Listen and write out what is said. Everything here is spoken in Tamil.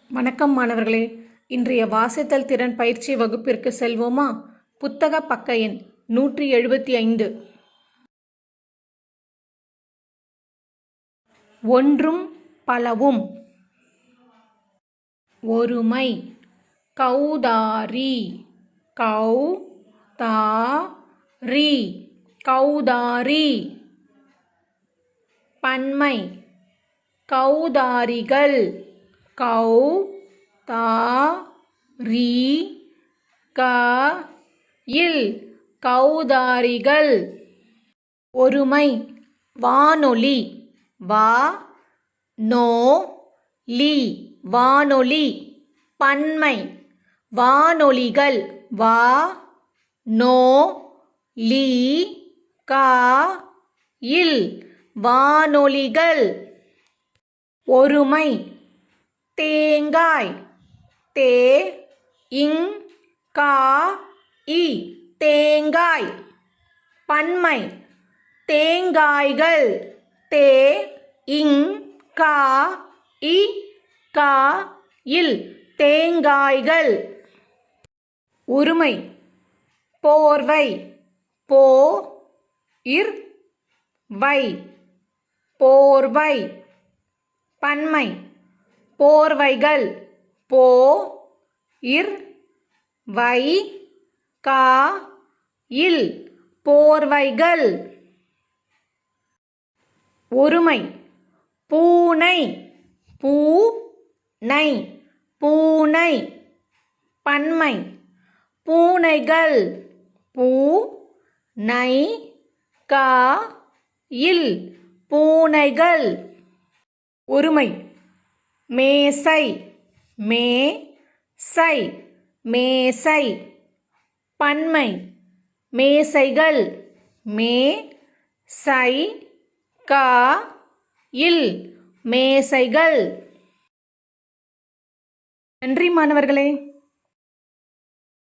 வணக்கம் மாணவர்களே, இன்றைய வாசித்தல் திறன் பயிற்சி வகுப்பிற்கு செல்வோமா? புத்தக பக்க எண் 175. ஒன்றும் பலவும். ஒருமை. கௌதாரி. கௌதாரி. கௌதாரி. பன்மை. கௌதாரிகள். கௌதாரிகள். கௌதாரிகள். ஒருமை. வானொலி. வானொலி. வானொலி. பன்மை. வானொலிகள். வானொலிகள். ஒருமை. தேங்காய். தேங்காய். பன்மை. தேங்காய்கள். தேங்காய்கள். ஒருமை. போர்வை. போர்வை. பன்மை. போர்வைகள். போர்வைகள். ஒருமை. பூனை. பூனை. பன்மை. பூனைகள். பூனைகள். ஒருமை. மேசை. மேசை. பன்மை. மேசைகள். மேசைகள். நன்றி மாணவர்களே.